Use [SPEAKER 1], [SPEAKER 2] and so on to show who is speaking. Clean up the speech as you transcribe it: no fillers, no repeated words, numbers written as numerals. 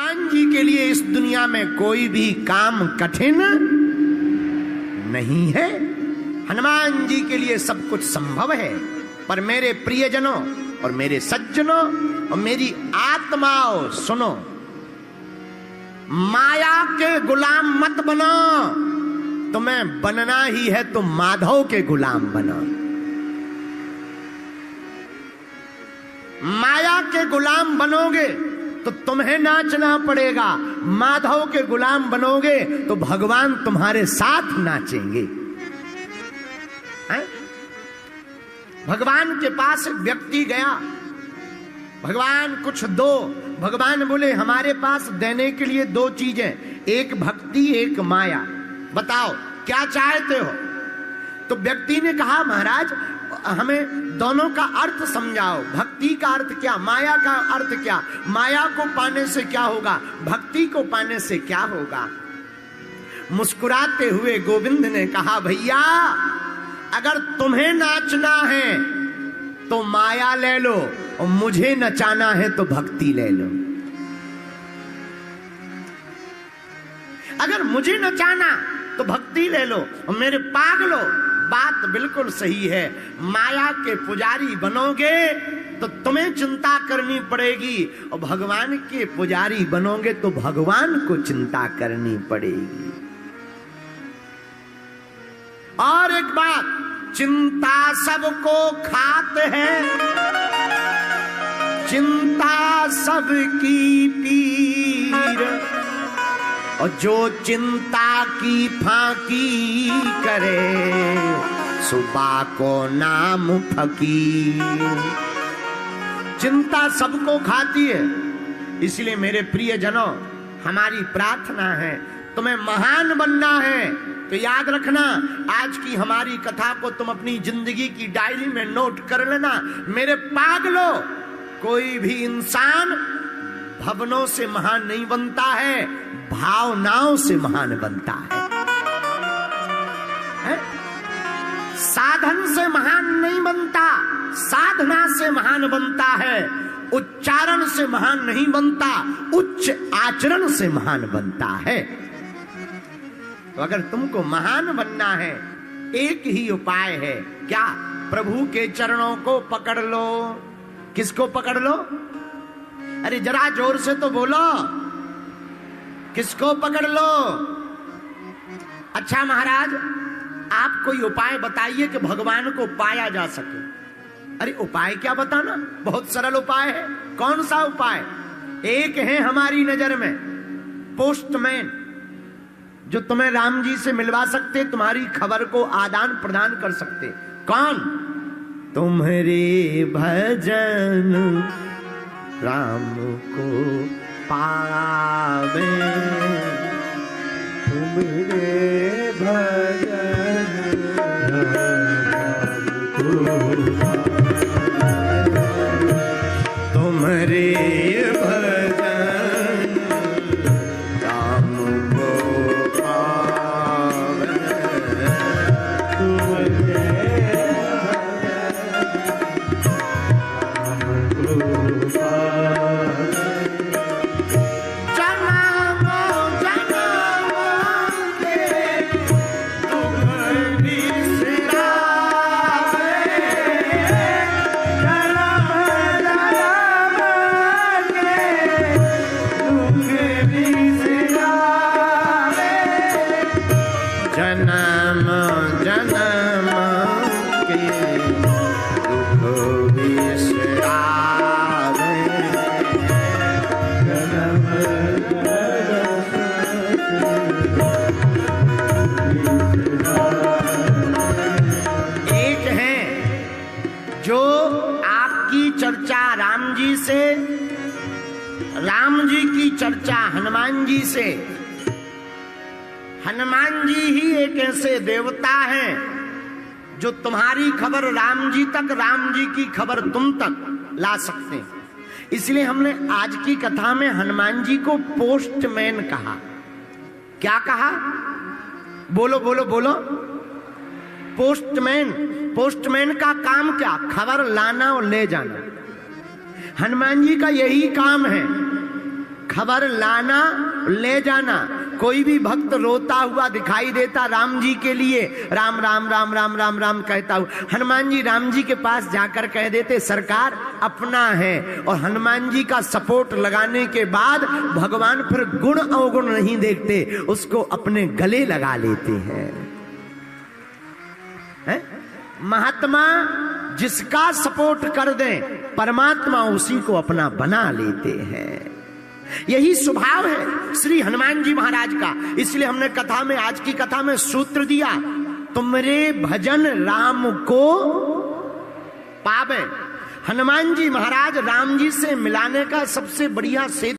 [SPEAKER 1] हनुमान जी के लिए इस दुनिया में कोई भी काम कठिन नहीं है। हनुमान जी के लिए सब कुछ संभव है। पर मेरे प्रियजनों और मेरे सज्जनों और मेरी आत्माओं, सुनो, माया के गुलाम मत बनो। तुम्हें बनना ही है तो माधव के गुलाम बनो। माया के गुलाम बनोगे तो तुम्हें नाचना पड़ेगा, माधव के गुलाम बनोगे तो भगवान तुम्हारे साथ नाचेंगे। भगवान के पास एक व्यक्ति गया, भगवान कुछ दो। भगवान बोले हमारे पास देने के लिए दो चीजें, एक भक्ति एक माया, बताओ क्या चाहते हो। तो व्यक्ति ने कहा महाराज हमें दोनों का अर्थ समझाओ, भक्ति का अर्थ क्या, माया का अर्थ क्या, माया को पाने से क्या होगा, भक्ति को पाने से क्या होगा। मुस्कुराते हुए गोविंद ने कहा भैया अगर तुम्हें नाचना है तो माया ले लो और मुझे नचाना है तो भक्ति ले लो। अगर मुझे नचाना तो भक्ति ले लो और मेरे पागलो, बात बिल्कुल सही है। माया के पुजारी बनोगे तो तुम्हें चिंता करनी पड़ेगी और भगवान के पुजारी बनोगे तो भगवान को चिंता करनी पड़ेगी। और एक बात, चिंता सबको खात है, चिंता सबकी पीर, और जो चिंता की फांकी करे सुबह को नाम फकीर। चिंता सबको खाती है, इसलिए मेरे प्रियजनों हमारी प्रार्थना है, तुम्हें महान बनना है तो याद रखना आज की हमारी कथा को तुम अपनी जिंदगी की डायरी में नोट कर लेना। मेरे पागलों, कोई भी इंसान भवनों से महान नहीं बनता है, भावनाओं से महान बनता है? साधन से महान नहीं बनता, साधना से महान बनता है। उच्चारण से महान नहीं बनता, उच्च आचरण से महान बनता है। तो अगर तुमको महान बनना है एक ही उपाय है, क्या? प्रभु के चरणों को पकड़ लो। किसको पकड़ लो? अरे जरा जोर से तो बोलो, किसको पकड़ लो? अच्छा महाराज आप कोई उपाय बताइए कि भगवान को पाया जा सके। अरे उपाय क्या बताना, बहुत सरल उपाय है। कौन सा उपाय? एक है हमारी नजर में, पोस्टमैन, जो तुम्हें राम जी से मिलवा सकते, तुम्हारी खबर को आदान प्रदान कर सकते। कौन? तुम्हारे भजन राम को पावे, तुम्हारे भजन राम को पावे, तुम्हारे भजन राम को पावे, तुम्हारे राम जी की चर्चा हनुमान जी से। हनुमान जी ही एक ऐसे देवता हैं जो तुम्हारी खबर राम जी तक, राम जी की खबर तुम तक ला सकते हैं। इसलिए हमने आज की कथा में हनुमान जी को पोस्टमैन कहा। क्या कहा? बोलो बोलो बोलो। पोस्टमैन। पोस्टमैन का काम क्या? खबर लाना और ले जाना। हनुमान जी का यही काम है। खबर लाना ले जाना। कोई भी भक्त रोता हुआ दिखाई देता राम जी के लिए, राम राम राम राम राम राम कहता हुआ, हनुमान जी राम जी के पास जाकर कह देते सरकार अपना है, और हनुमान जी का सपोर्ट लगाने के बाद भगवान फिर गुण अवगुण नहीं देखते, उसको अपने गले लगा लेते हैं। महात्मा जिसका सपोर्ट कर दें, परमात्मा उसी को अपना बना लेते हैं। यही स्वभाव है श्री हनुमान जी महाराज का। इसलिए हमने कथा में, आज की कथा में सूत्र दिया, तुमरे भजन राम को पावे। हनुमान जी महाराज राम जी से मिलाने का सबसे बढ़िया सेतु